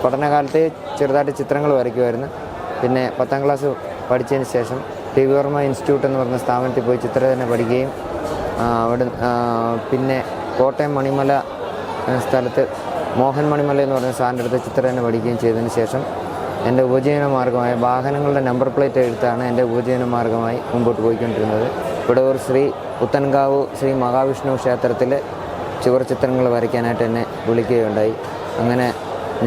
പഠനകാലത്ത് ചെറുതായിട്ട് ചിത്രങ്ങൾ വരയ്ക്കുമായിരുന്നു. പിന്നെ 10ാം ക്ലാസ് പഠിച്ചതിന് ശേഷം ടി വി വർമ്മ ഇൻസ്റ്റിറ്റ്യൂട്ട് എന്ന് പറഞ്ഞ സ്ഥാപനത്തിൽ പോയി ചിത്രരചന പഠിക്കുകയും അവിടെ പിന്നെ കോട്ടയം മണിമല സ്ഥലത്ത് മോഹൻ മണിമല എന്ന് പറഞ്ഞ സാറിൻ്റെ അടുത്ത് ചിത്രരചന പഠിക്കുകയും ചെയ്തതിന് ശേഷം എൻ്റെ ഉപജീവന മാർഗ്ഗമായ വാഹനങ്ങളുടെ നമ്പർ പ്ലേറ്റ് എഴുത്താണ് എൻ്റെ ഉപജീവന മാർഗ്ഗമായി മുമ്പോട്ട് പോയിക്കൊണ്ടിരുന്നത്. ഇവിടെ ഒരു പുത്തൻകാവ് ശ്രീ മഹാവിഷ്ണു ക്ഷേത്രത്തിൽ ചുവർ ചിത്രങ്ങൾ വരയ്ക്കാനായിട്ട് എന്നെ വിളിക്കുകയുണ്ടായി. അങ്ങനെ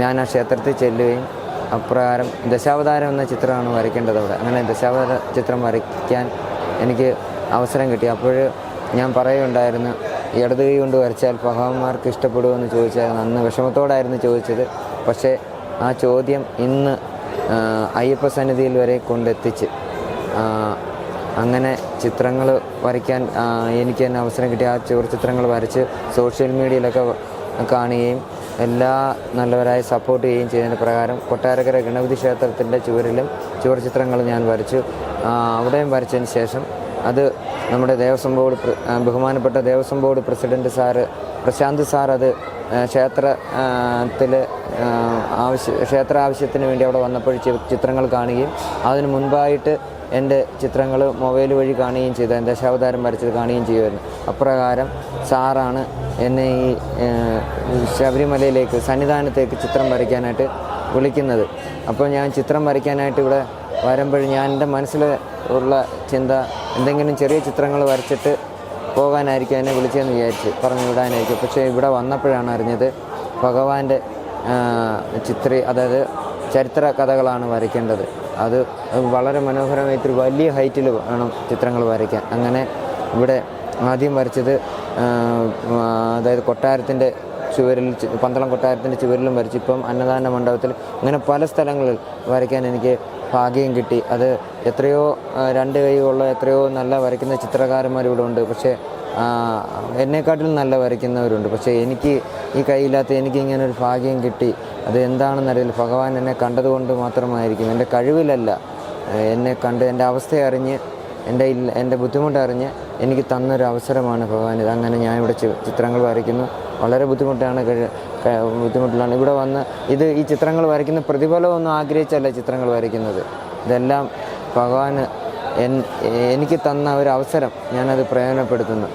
ഞാൻ ആ ക്ഷേത്രത്തിൽ ചെല്ലുകയും അപ്രകാരം ദശാവതാരം എന്ന ചിത്രമാണ് വരയ്ക്കേണ്ടത് അവിടെ. അങ്ങനെ ദശാവതാര ചിത്രം വരയ്ക്കാൻ എനിക്ക് അവസരം കിട്ടി. അപ്പോൾ ഞാൻ പറയുകയുണ്ടായിരുന്നു, ഇടത് കൈ കൊണ്ട് വരച്ചാൽ ഭഗവാന്മാർക്ക് ഇഷ്ടപ്പെടുമെന്ന് ചോദിച്ചാൽ അന്ന് വിഷമത്തോടായിരുന്നു ചോദിച്ചത്. പക്ഷേ ആ ചോദ്യം ഇന്ന് അയ്യപ്പ സന്നിധിയിൽ വരെ കൊണ്ടെത്തിച്ച് അങ്ങനെ ചിത്രങ്ങൾ വരയ്ക്കാൻ എനിക്ക് തന്നെ അവസരം കിട്ടി. ആ ചുവർ ചിത്രങ്ങൾ വരച്ച് സോഷ്യൽ മീഡിയയിലൊക്കെ കാണുകയും എല്ലാ നല്ലവരായി സപ്പോർട്ട് ചെയ്യുകയും ചെയ്തതിന് പ്രകാരം കൊട്ടാരക്കര ഗണപതി ക്ഷേത്രത്തിൻ്റെ ചുവരിലും ചുവർ ചിത്രങ്ങൾ ഞാൻ വരച്ചു. അവിടെയും വരച്ചതിന് ശേഷം അത് നമ്മുടെ ദേവസ്വം ബോർഡ് ബഹുമാനപ്പെട്ട Devaswom board president Prashanth sir അത് ക്ഷേത്ര ആവശ്യത്തിന് വേണ്ടി അവിടെ വന്നപ്പോൾ ചിത്രങ്ങൾ കാണുകയും അതിന് മുൻപായിട്ട് എൻ്റെ ചിത്രങ്ങൾ മൊബൈൽ വഴി കാണുകയും ചെയ്തു. ദശാവതാരം വരച്ചത് കാണുകയും ചെയ്യുമായിരുന്നു. അപ്രകാരം സാറാണ് എന്നെ ഈ ശബരിമലയിലേക്ക് സന്നിധാനത്തേക്ക് ചിത്രം വരയ്ക്കാനായിട്ട് വിളിക്കുന്നത്. അപ്പോൾ ഞാൻ ചിത്രം വരയ്ക്കാനായിട്ട് ഇവിടെ വരുമ്പോൾ ഞാൻ എൻ്റെ മനസ്സിൽ ഉള്ള ചിന്ത എന്തെങ്കിലും ചെറിയ ചിത്രങ്ങൾ വരച്ചിട്ട് പോകാനായിരിക്കും എന്നെ വിളിച്ചതെന്ന് വിചാരിച്ച് പറഞ്ഞു വിടാനായിരിക്കും. പക്ഷേ ഇവിടെ വന്നപ്പോഴാണ് അറിഞ്ഞത് ഭഗവാന്റെ അതായത് ചരിത്ര കഥകളാണ് വരയ്ക്കേണ്ടത്. അത് വളരെ മനോഹരമായി ഇത്തിരി വലിയ ഹൈറ്റിൽ വേണം ചിത്രങ്ങൾ വരയ്ക്കാൻ. അങ്ങനെ ഇവിടെ ആദ്യം വരച്ചത് അതായത് കൊട്ടാരത്തിൻ്റെ ചുവരിൽ, പന്തളം കൊട്ടാരത്തിൻ്റെ ചുവരിലും വരച്ചു. ഇപ്പം അന്നദാന മണ്ഡപത്തിൽ ഇങ്ങനെ പല സ്ഥലങ്ങളിൽ വരയ്ക്കാൻ എനിക്ക് ഭാഗ്യം കിട്ടി. അത് എത്രയോ 2 കൈയുള്ള എത്രയോ നല്ല വരയ്ക്കുന്ന ചിത്രകാരന്മാരിവിടെ ഉണ്ട്. പക്ഷേ എന്നെക്കാട്ടിലും നല്ല വരയ്ക്കുന്നവരുണ്ട്. പക്ഷേ എനിക്ക് ഈ കൈയില്ലാത്ത എനിക്ക് ഇങ്ങനെ ഒരു ഭാഗ്യം കിട്ടി. അത് എന്താണെന്നറിയില്ല. ഭഗവാൻ എന്നെ കണ്ടതുകൊണ്ട് മാത്രമായിരിക്കും, എൻ്റെ കഴിവിലല്ല. എന്നെ കണ്ട് എൻ്റെ അവസ്ഥ അറിഞ്ഞ് എൻ്റെ ബുദ്ധിമുട്ടറിഞ്ഞ് എനിക്ക് തന്നൊരു അവസരമാണ് ഭഗവാൻ ഇത്. അങ്ങനെ ഞാനിവിടെ ചിത്രങ്ങൾ വരയ്ക്കുന്നു. വളരെ ബുദ്ധിമുട്ടിലാണ് ഇവിടെ വന്ന് ഈ ചിത്രങ്ങൾ വരയ്ക്കുന്ന പ്രതിഫലമൊന്നും ആഗ്രഹിച്ചല്ല ചിത്രങ്ങൾ വരയ്ക്കുന്നത്. ഇതെല്ലാം ഭഗവാൻ എനിക്ക് തന്ന ഒരു അവസരം, ഞാനത് പ്രയോജനപ്പെടുത്തുന്നു.